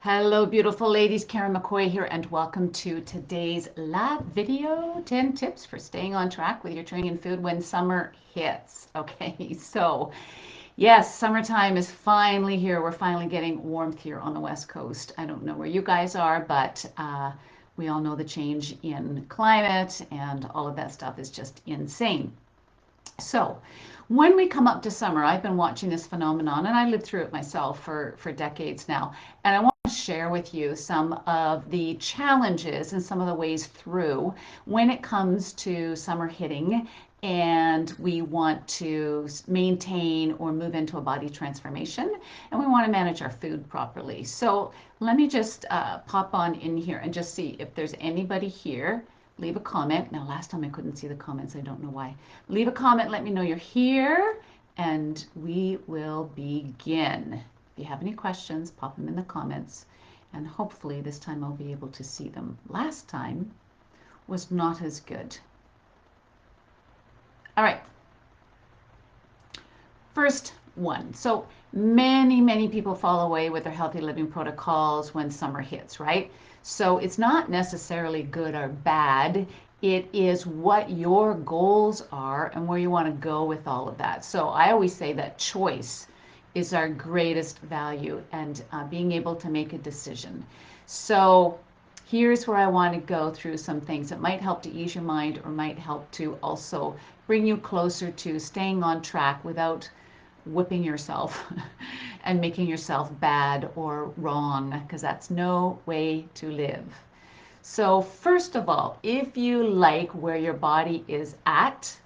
Hello, beautiful ladies. Karen McCoy here, and welcome to today's live video 10 tips for staying on track with your training and food when summer hits. Okay, so yes, summertime is finally here. We're finally getting warmth here on the West Coast. I don't know where you guys are, but we all know the change in climate and all of that stuff is just insane. So, when we come up to summer, I've been watching this phenomenon and I lived through it myself for decades now. And I want to share with you some of the challenges and some of the ways through when it comes to summer hitting and we want to maintain or move into a body transformation and we want to manage our food properly. So, let me just pop on in here and just see if there's anybody here. Leave a comment. Now, last time I couldn't see the comments. I don't know why. Leave a comment. Let me know you're here, and we will begin. If you have any questions, pop them in the comments, and hopefully this time I'll be able to see them. Last time was not as good. All right. First one. So many people fall away with their healthy living protocols when summer hits, right? So it's not necessarily good or bad. It is what your goals are and where you want to go with all of that. So I always say that choice is our greatest value and being able to make a decision. So here's where I want to go through some things that might help to ease your mind or might help to also bring you closer to staying on track without whipping yourself and making yourself bad or wrong, because that's no way to live. So first of all, if you like where your body is at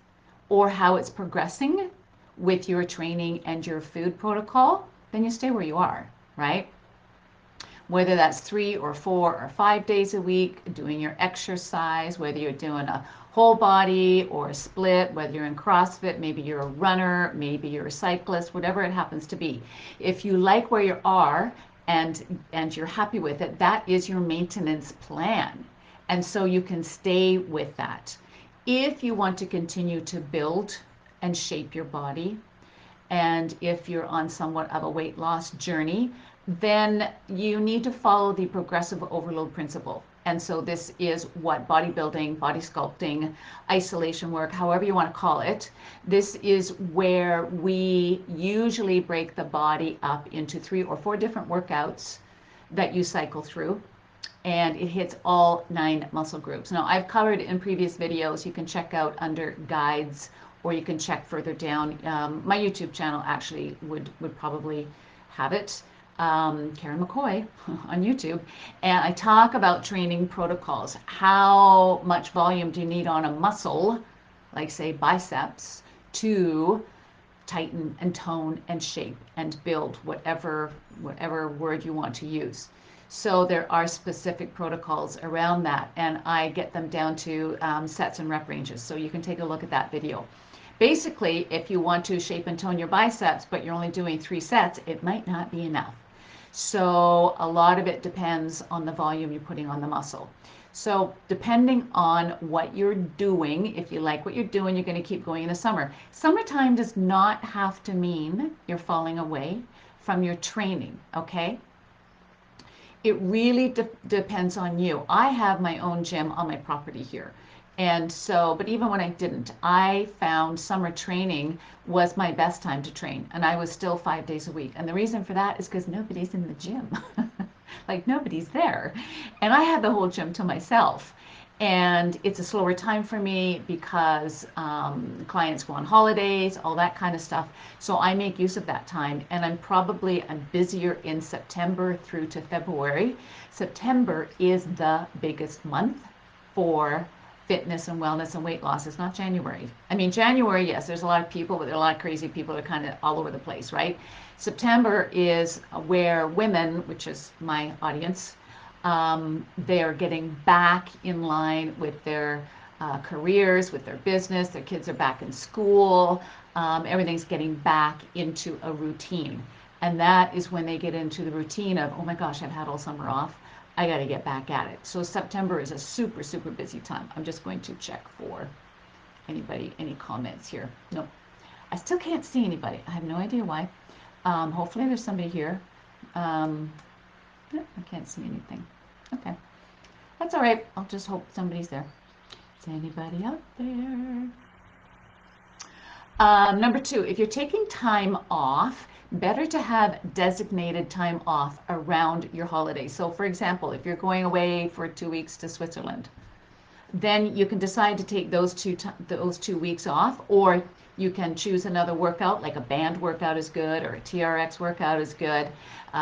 or how it's progressing with your training and your food protocol, then you stay where you are, right? Whether that's 3 or 4 or 5 days a week, doing your exercise, whether you're doing a whole body or a split, whether you're in CrossFit, maybe you're a runner, maybe you're a cyclist, whatever it happens to be. If you like where you are and you're happy with it, that is your maintenance plan. And so you can stay with that. If you want to continue to build and shape your body, and if you're on somewhat of a weight loss journey, then you need to follow the progressive overload principle. And so this is what bodybuilding, body sculpting, isolation work, however you want to call it, this is where we usually break the body up into 3 or 4 different workouts that you cycle through, and it hits all 9 muscle groups. Now, I've covered in previous videos, you can check out under guides, or you can check further down. My YouTube channel actually would probably have it, Karen McCoy on YouTube, and I talk about training protocols. How much volume do you need on a muscle, like say biceps, to tighten and tone and shape and build whatever word you want to use. So there are specific protocols around that, and I get them down to sets and rep ranges. So you can take a look at that video. Basically, if you want to shape and tone your biceps, but you're only doing 3 sets, it might not be enough. So a lot of it depends on the volume you're putting on the muscle. So depending on what you're doing, if you like what you're doing, you're going to keep going in the summer. Summertime does not have to mean you're falling away from your training, okay? It really depends on you. I have my own gym on my property here. And so, but even when I didn't, I found summer training was my best time to train. And I was still 5 days a week. And the reason for that is because nobody's in the gym. Like nobody's there. And I had the whole gym to myself. And it's a slower time for me because clients go on holidays, all that kind of stuff. So I make use of that time, and I'm busier in September through to February. September is the biggest month for fitness and wellness and weight loss. It's not January. I mean, January, yes, there's a lot of people, but there are a lot of crazy people that are kind of all over the place, right? September is where women, which is my audience, they are getting back in line with their careers, with their business. Their kids are back in school. Everything's getting back into a routine. And that is when they get into the routine of, oh my gosh, I've had all summer off. I got to get back at it. So September is a super busy time. I'm just going to check for anybody, any comments here. No, I still can't see anybody. I have no idea why. Hopefully there's somebody here. I can't see anything. Okay. That's all right. I'll just hope somebody's there. Is anybody out there? Number two, if you're taking time off, better to have designated time off around your holiday. So, for example, if you're going away for 2 weeks to Switzerland, then you can decide to take those 2 weeks off, or you can choose another workout, like a band workout is good, or a TRX workout is good.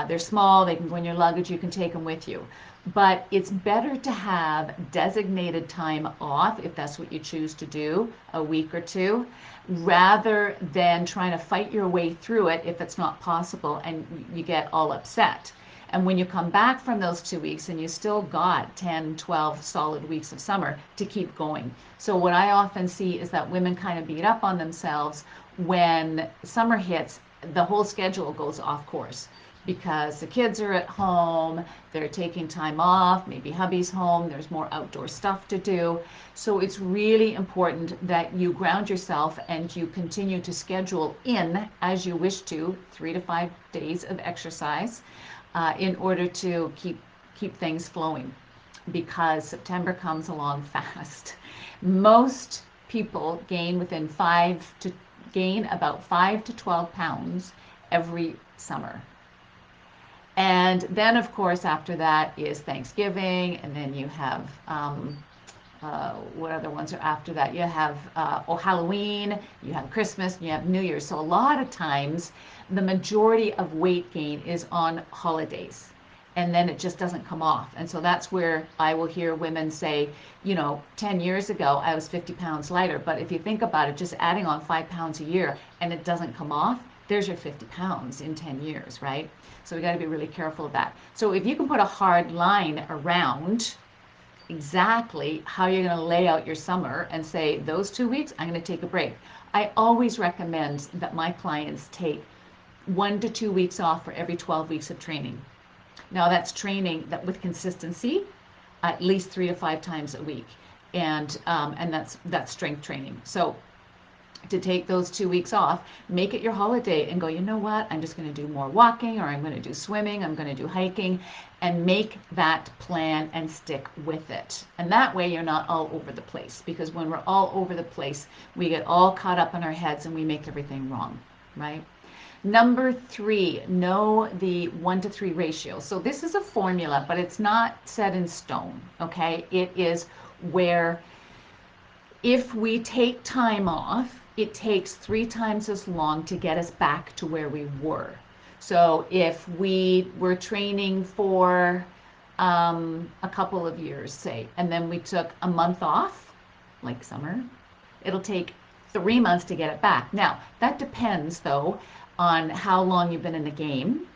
They're small, they can go in your luggage, you can take them with you. But it's better to have designated time off if that's what you choose to do, a week or two, rather than trying to fight your way through it if it's not possible and you get all upset. And when you come back from those 2 weeks and you still got 10, 12 solid weeks of summer to keep going. So what I often see is that women kind of beat up on themselves when summer hits, the whole schedule goes off course because the kids are at home, they're taking time off, maybe hubby's home, there's more outdoor stuff to do. So it's really important that you ground yourself and you continue to schedule in, as you wish to, 3 to 5 days of exercise in order to keep things flowing, because September comes along fast. Most people gain about 5 to 12 pounds every summer. And then, of course, after that is Thanksgiving, and then you have what other ones are after that? You have Halloween, you have Christmas, you have New Year's. So a lot of times, the majority of weight gain is on holidays, and then it just doesn't come off. And so that's where I will hear women say, 10 years ago, I was 50 pounds lighter. But if you think about it, just adding on 5 pounds a year and it doesn't come off, there's your 50 pounds in 10 years, right? So we got to be really careful of that. So if you can put a hard line around exactly how you're going to lay out your summer and say, those 2 weeks, I'm going to take a break. I always recommend that my clients take 1 to 2 weeks off for every 12 weeks of training. Now that's training that with consistency, at least 3 to 5 times a week, and that's strength training. So to take those 2 weeks off, make it your holiday and go, you know what, I'm just going to do more walking, or I'm going to do swimming, I'm going to do hiking, and make that plan and stick with it. And that way you're not all over the place, because when we're all over the place, we get all caught up in our heads and we make everything wrong, right? Number three, know the 1 to 3 ratio. So this is a formula, but it's not set in stone, okay? It is where if we take time off, it takes 3 times as long to get us back to where we were. So if we were training for a couple of years, say, and then we took a month off, like summer, it'll take 3 months to get it back. Now, that depends, though, on how long you've been in the game,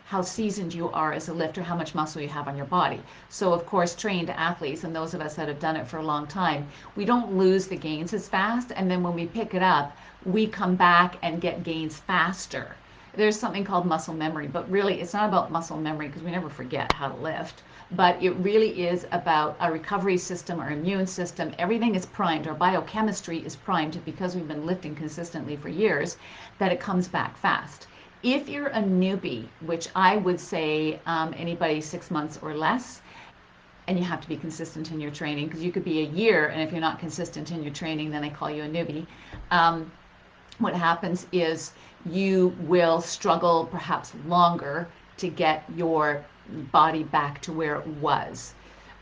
how seasoned you are as a lifter, how much muscle you have on your body. So, of course, trained athletes and those of us that have done it for a long time, we don't lose the gains as fast. And then when we pick it up, we come back and get gains faster. There's something called muscle memory, but really it's not about muscle memory because we never forget how to lift. But it really is about a recovery system, our immune system. Everything is primed. Our biochemistry is primed because we've been lifting consistently for years, that it comes back fast. If you're a newbie, which I would say anybody 6 months or less, and you have to be consistent in your training, because you could be a year, and if you're not consistent in your training, then they call you a newbie. What happens is you will struggle perhaps longer to get your body back to where it was.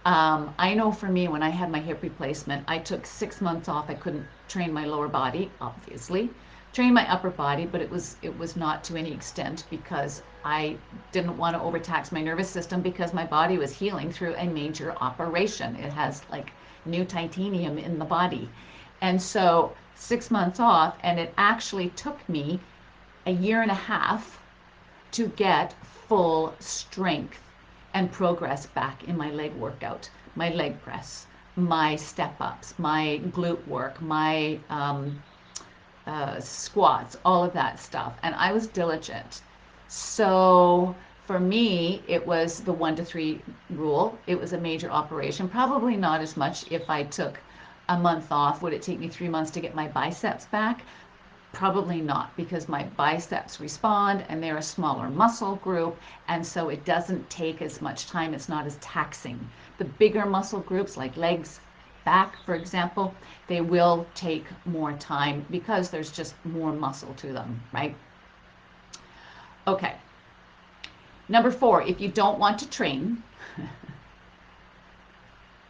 I know for me, when I had my hip replacement, I took 6 months off. I couldn't train my lower body, obviously. Train my upper body, but it was not to any extent, because I didn't want to overtax my nervous system, because my body was healing through a major operation. It has like new titanium in the body. And so 6 months off, and it actually took me a year and a half to get full strength and progress back in my leg workout, my leg press, my step ups, my glute work, my squats, all of that stuff. And I was diligent. So for me, it was the 1 to 3 rule. It was a major operation. Probably not as much if I took a month off. Would it take me 3 months to get my biceps back? Probably not, because my biceps respond and they're a smaller muscle group, and so it doesn't take as much time. It's not as taxing. The bigger muscle groups like legs, back, for example, they will take more time because there's just more muscle to them, right? Okay. Number 4, if you don't want to train,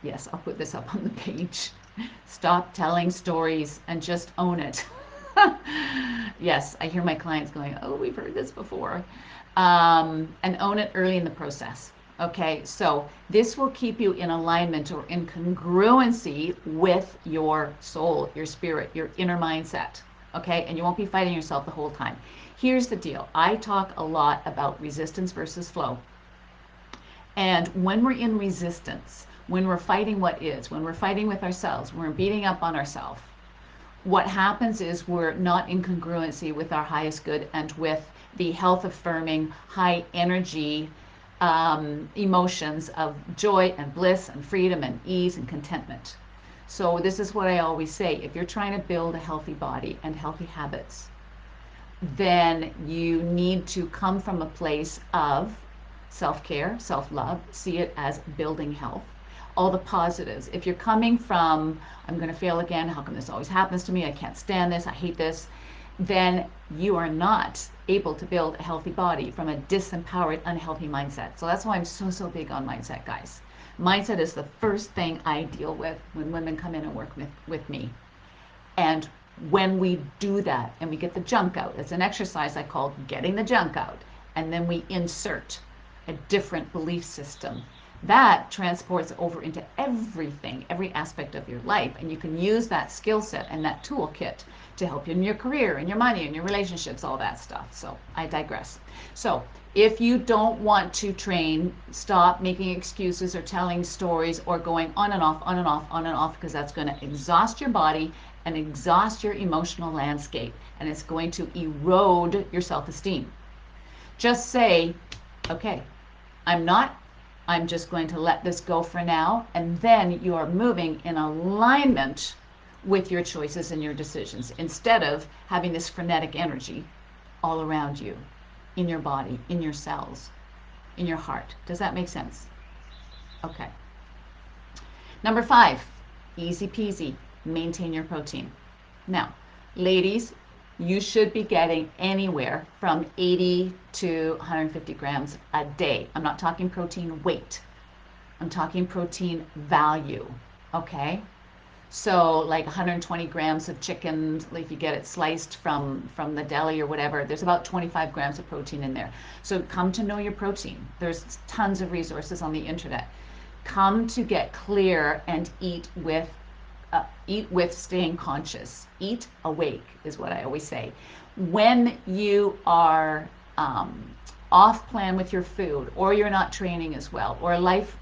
yes, I'll put this up on the page. Stop telling stories and just own it. Yes, I hear my clients going, oh, we've heard this before. And own it early in the process. Okay, so this will keep you in alignment or in congruency with your soul, your spirit, your inner mindset. Okay, and you won't be fighting yourself the whole time. Here's the deal. I talk a lot about resistance versus flow. And when we're in resistance, when we're fighting what is, when we're fighting with ourselves, when we're beating up on ourselves, what happens is we're not in congruency with our highest good and with the health affirming, high energy emotions of joy and bliss and freedom and ease and contentment. So, this is what I always say: if you're trying to build a healthy body and healthy habits, then you need to come from a place of self-care, self-love, see it as building health, all the positives. If you're coming from, I'm going to fail again, how come this always happens to me, I can't stand this, I hate this, then you are not able to build a healthy body from a disempowered, unhealthy mindset. So that's why I'm so big on mindset, guys. Mindset is the first thing I deal with when women come in and work with me. And when we do that and we get the junk out, it's an exercise I call getting the junk out, and then we insert a different belief system. That transports over into everything, every aspect of your life, and you can use that skill set and that toolkit to help you in your career and your money and your relationships, all that stuff. So I digress. So if you don't want to train, stop making excuses or telling stories or going on and off, on and off, on and off, because that's going to exhaust your body and exhaust your emotional landscape, and it's going to erode your self-esteem. Just say, okay, I'm just going to let this go for now, and then you are moving in alignment with your choices and your decisions, instead of having this frenetic energy all around you, in your body, in your cells, in your heart. Does that make sense? Okay. Number 5, easy peasy, maintain your protein. Now, ladies, you should be getting anywhere from 80 to 150 grams a day. I'm not talking protein weight. I'm talking protein value, okay? So like 120 grams of chicken, if you get it sliced from the deli or whatever, there's about 25 grams of protein in there. So come to know your protein. There's tons of resources on the internet. Come to get clear and eat with staying conscious. Eat awake is what I always say. When you are off plan with your food, or you're not training as well, or life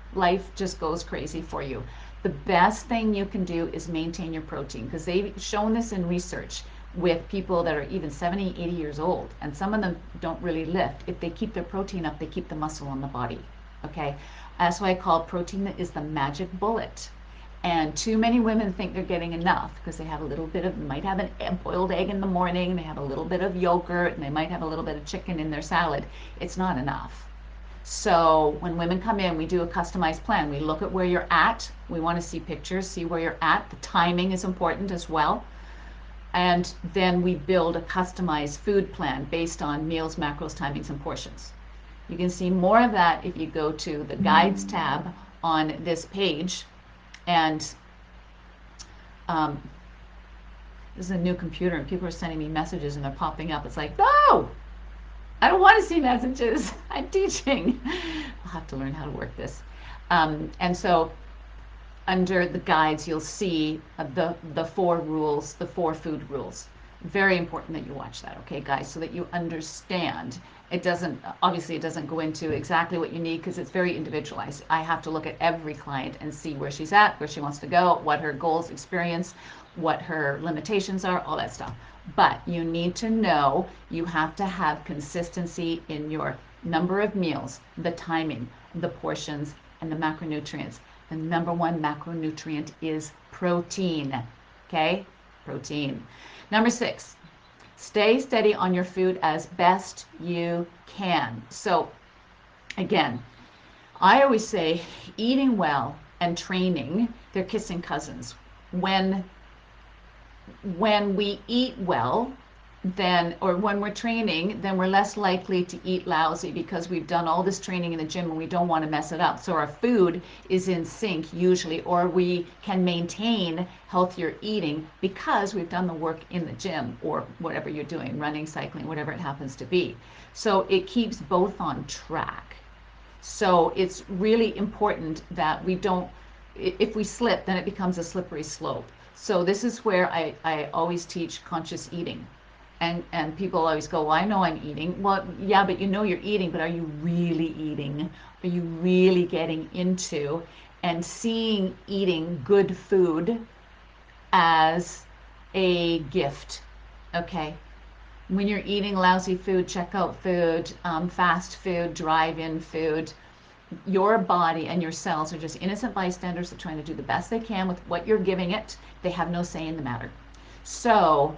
just goes crazy for you, the best thing you can do is maintain your protein, because they've shown this in research with people that are even 70, 80 years old, and some of them don't really lift. If they keep their protein up, they keep the muscle on the body. Okay, that's why I call protein is the magic bullet. And too many women think they're getting enough because they have a little bit of, might have a boiled egg in the morning, they have a little bit of yogurt, and they might have a little bit of chicken in their salad. It's not enough. So when women come in, we do a customized plan. We look at where you're at. We want to see pictures, see where you're at. The timing is important as well. And then we build a customized food plan based on meals, macros, timings, and portions. You can see more of that if you go to the guides tab on this page. And this is a new computer, and people are sending me messages and they're popping up. It's like, no, I don't want to see messages. I'm teaching. I'll have to learn how to work this. And so under the guides, you'll see the 4 rules, the 4 food rules. Very important that you watch that, okay, guys, so that you understand. It doesn't go into exactly what you need, because it's very individualized. I have to look at every client and see where she's at, where she wants to go, what her goals, experience, what her limitations are, all that stuff. But you need to know you have to have consistency in your number of meals, the timing, the portions, and the macronutrients. The number 1 macronutrient is protein, okay? Protein. Number 6, Stay steady on your food as best you can. So again, I always say eating well and training, they're kissing cousins. When we eat well, then, or when we're training, then we're less likely to eat lousy because we've done all this training in the gym and we don't want to mess it up. So our food is in sync usually, or we can maintain healthier eating because we've done the work in the gym or whatever you're doing, running, cycling, whatever it happens to be. So it keeps both on track. So it's really important that we don't, if we slip, then it becomes a slippery slope. So this is where I always teach conscious eating. And people always go, well, I know I'm eating. Well, yeah, but you know you're eating, but are you really eating? Are you really getting into and seeing eating good food as a gift? Okay. When you're eating lousy food, checkout food, fast food, drive-in food, your body and your cells are just innocent bystanders that are trying to do the best they can with what you're giving it. They have no say in the matter. So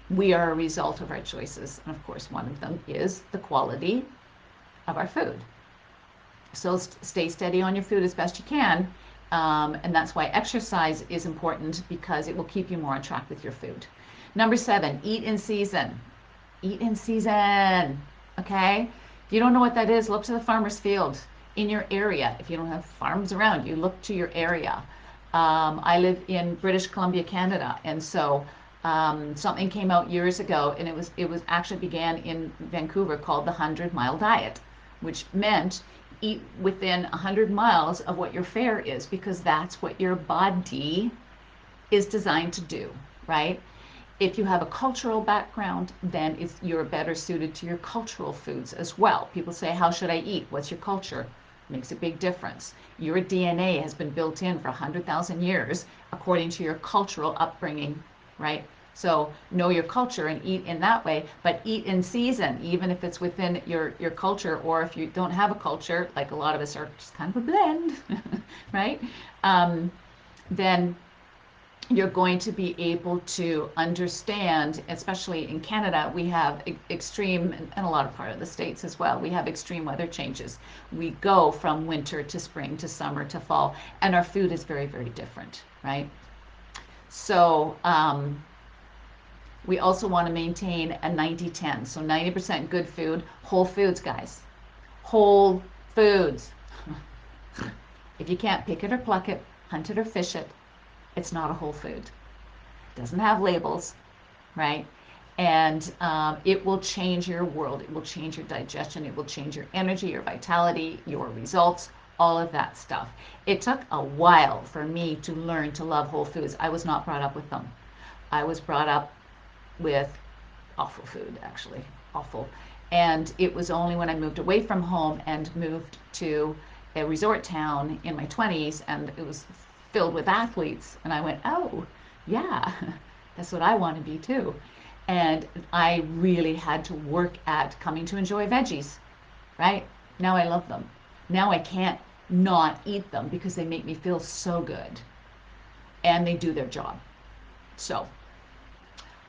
we are a result of our choices. And of course, one of them is the quality of our food. So stay steady on your food as best you can. And that's why exercise is important, because it will keep you more on track with your food. Number 7, eat in season. Eat in season. Okay? If you don't know what that is, look to the farmer's field in your area. If you don't have farms around you, look to your area. I live in British Columbia, Canada, and so something came out years ago, and it was actually began in Vancouver, called the 100-mile diet, which meant eat within 100 miles of what your fare is, because that's what your body is designed to do, right? If you have a cultural background, then you're better suited to your cultural foods as well. People say, how should I eat? What's your culture? Makes a big difference. Your DNA has been built in for 100,000 years according to your cultural upbringing, right? So know your culture and eat in that way, but eat in season, even if it's within your culture, or if you don't have a culture, like a lot of us are just kind of a blend, right? Then you're going to be able to understand, especially in Canada, we have extreme, and a lot of part of the States as well, we have extreme weather changes. We go from winter to spring to summer to fall, and our food is very, very different, right? So we also want to maintain a 90-10. So 90% good food, whole foods, guys. Whole foods. If you can't pick it or pluck it, hunt it or fish it, it's not a whole food. It doesn't have labels, right? And it will change your world. It will change your digestion. It will change your energy, your vitality, your results, all of that stuff. It took a while for me to learn to love whole foods. I was not brought up with them. I was brought up with awful food, actually, awful. And it was only when I moved away from home and moved to a resort town in my 20s, and it was filled with athletes, and I went, oh, yeah, that's what I want to be too. And I really had to work at coming to enjoy veggies, right? Now I love them. Now I can't not eat them because they make me feel so good, and they do their job. So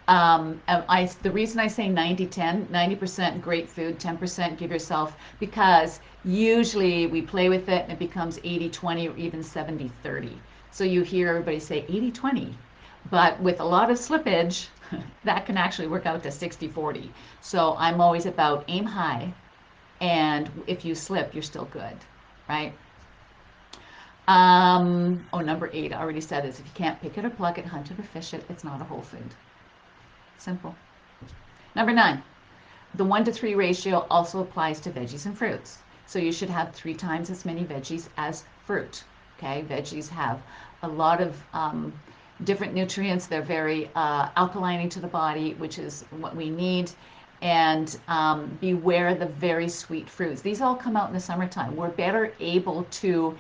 the reason I say 90-10, 90% great food, 10% give yourself, because usually we play with it and it becomes 80-20 or even 70-30. So you hear everybody say 80-20, but with a lot of slippage, that can actually work out to 60-40. So I'm always about aim high, and if you slip, you're still good, right? Number 8, I already said this. If you can't pick it or pluck it, hunt it or fish it, it's not a whole food. Simple. Number 9, the 1-to-3 ratio also applies to veggies and fruits. So you should have 3 times as many veggies as fruit. Okay, veggies have a lot of different nutrients. They're very alkalining to the body, which is what we need. And beware the very sweet fruits. These all come out in the summertime. We're better able to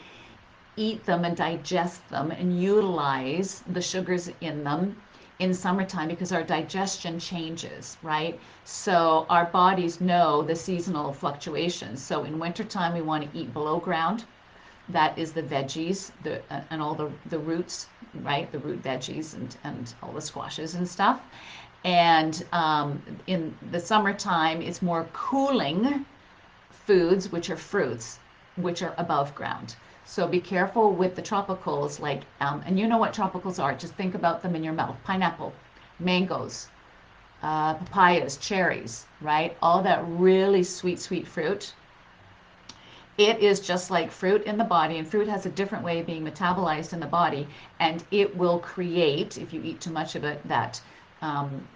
eat them and digest them and utilize the sugars in them in summertime because our digestion changes, right? So our bodies know the seasonal fluctuations. So in wintertime, we want to eat below ground. That is the veggies and all the roots, right? The root veggies and all the squashes and stuff. And in the summertime, it's more cooling foods, which are fruits, which are above ground. So be careful with the tropicals, like, and you know what tropicals are. Just think about them in your mouth. Pineapple, mangoes, papayas, cherries, right? All that really sweet, sweet fruit. It is just like fruit in the body, and fruit has a different way of being metabolized in the body, and it will create, if you eat too much of it, um,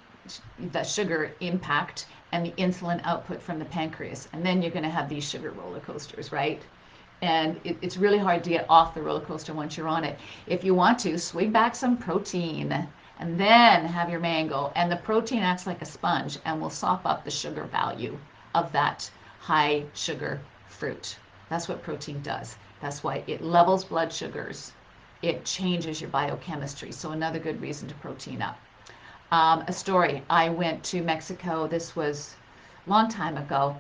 that sugar impact and the insulin output from the pancreas. And then you're going to have these sugar roller coasters, right? And it's really hard to get off the roller coaster once you're on it. If you want to, swing back some protein and then have your mango. And the protein acts like a sponge and will sop up the sugar value of that high sugar fruit. That's what protein does. That's why it levels blood sugars. It changes your biochemistry. So another good reason to protein up. A story. I went to Mexico. This was a long time ago,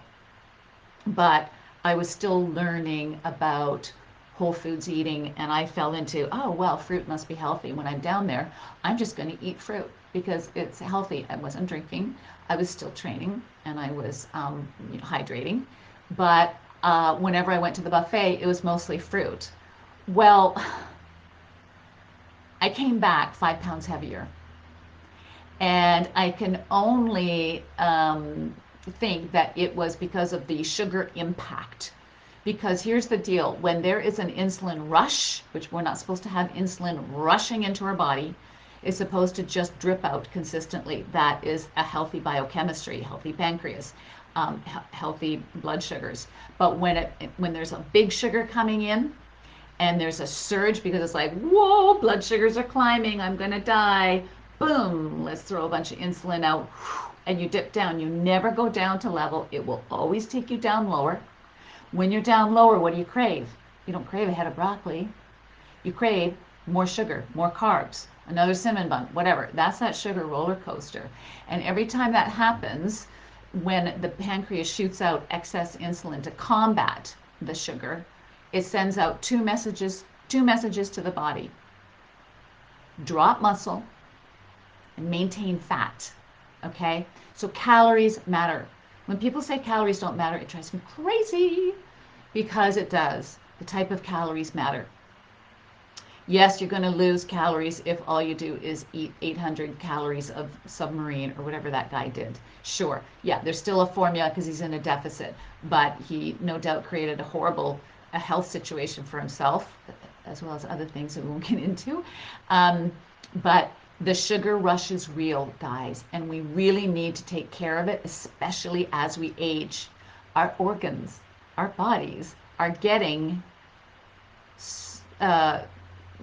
but I was still learning about whole foods eating, and I fell into, oh, well, fruit must be healthy. When I'm down there, I'm just going to eat fruit because it's healthy. I wasn't drinking. I was still training, and I was hydrating. But whenever I went to the buffet, it was mostly fruit. Well, I came back 5 pounds heavier. And I can only think that it was because of the sugar impact. Because here's the deal, when there is an insulin rush, which we're not supposed to have insulin rushing into our body, it's supposed to just drip out consistently. That is a healthy biochemistry, healthy pancreas, healthy blood sugars. But when there's a big sugar coming in, and there's a surge because it's like, whoa, blood sugars are climbing, I'm gonna die. Boom, let's throw a bunch of insulin out, and you dip down. You never go down to level. It will always take you down lower. When you're down lower, what do you crave? You don't crave a head of broccoli. You crave more sugar, more carbs, another cinnamon bun, whatever. That's that sugar roller coaster. And every time that happens, when the pancreas shoots out excess insulin to combat the sugar, it sends out two messages to the body. Drop muscle and maintain fat. Okay? So calories matter. When people say calories don't matter, it drives me crazy because it does. The type of calories matter. Yes, you're going to lose calories if all you do is eat 800 calories of submarine or whatever that guy did. Sure. Yeah, there's still a formula because he's in a deficit, but he no doubt created a health situation for himself, as well as other things that we won't get into. But the sugar rush is real, guys, and we really need to take care of it, especially as we age. Our organs, our bodies are getting uh,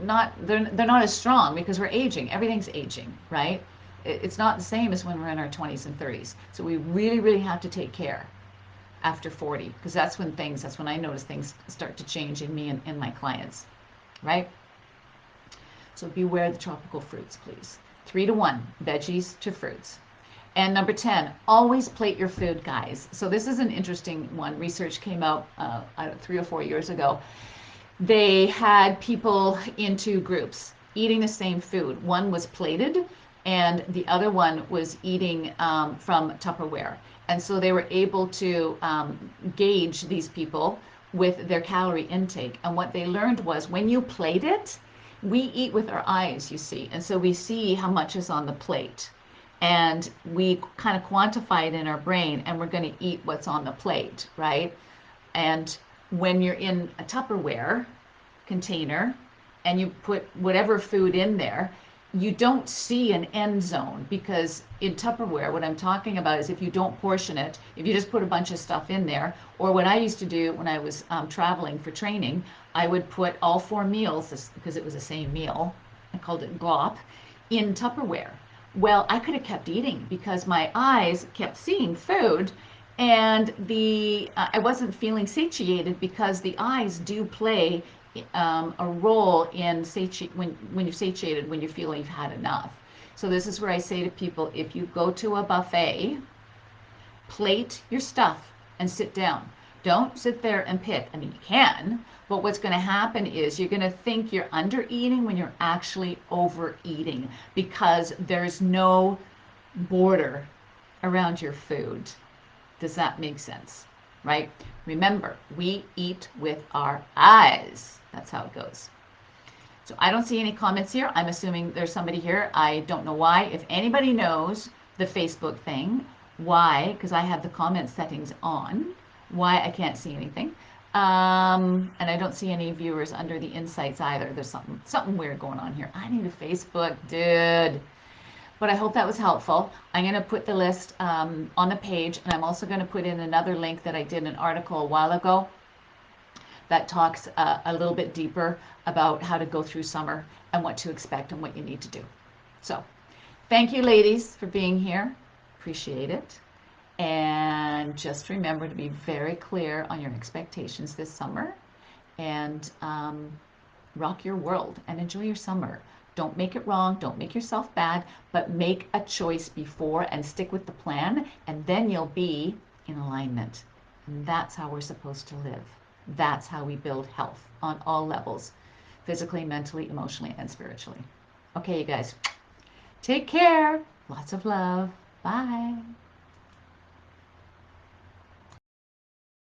they're not as strong because we're aging. Everything's aging, right? It's not the same as when we're in our 20s and 30s. So we really, really have to take care after 40 because that's when I notice things start to change in me and in my clients, right? So beware the tropical fruits, please. 3 to 1, veggies to fruits. And number 10, always plate your food, guys. So this is an interesting one. Research came out 3 or 4 years ago. They had people into groups eating the same food. One was plated, and the other one was eating from Tupperware. And so they were able to gauge these people with their calorie intake. And what they learned was when you plate it, we eat with our eyes, you see. And so we see how much is on the plate. And we kind of quantify it in our brain, and we're going to eat what's on the plate, right? And when you're in a Tupperware container and you put whatever food in there, you don't see an end zone because in Tupperware, what I'm talking about is if you don't portion it, if you just put a bunch of stuff in there, or what I used to do when I was traveling for training, I would put all 4 meals, because it was the same meal, I called it glop, in Tupperware. Well, I could have kept eating because my eyes kept seeing food, and I wasn't feeling satiated because the eyes do play a role in when you're satiated, when you feel you've had enough. So this is where I say to people, if you go to a buffet, plate your stuff and sit down. Don't sit there and pick. I mean, you can, but what's going to happen is you're going to think you're under eating when you're actually overeating because there's no border around your food. Does that make sense? Right? Remember, we eat with our eyes. That's how it goes. So I don't see any comments here. I'm assuming there's somebody here. I don't know why. If anybody knows the Facebook thing, why, because I have the comment settings on, why I can't see anything. And I don't see any viewers under the insights either. There's something weird going on here. I need a Facebook, dude. But I hope that was helpful. I'm going to put the list on the page, and I'm also going to put in another link that I did an article a while ago that talks a little bit deeper about how to go through summer and what to expect and what you need to do. So thank you, ladies, for being here. Appreciate it. And just remember to be very clear on your expectations this summer, and rock your world and enjoy your summer. Don't make it wrong. Don't make yourself bad, but make a choice before and stick with the plan, and then you'll be in alignment. And that's how we're supposed to live. That's how we build health on all levels, physically, mentally, emotionally, and spiritually. Okay, you guys, take care. Lots of love. Bye.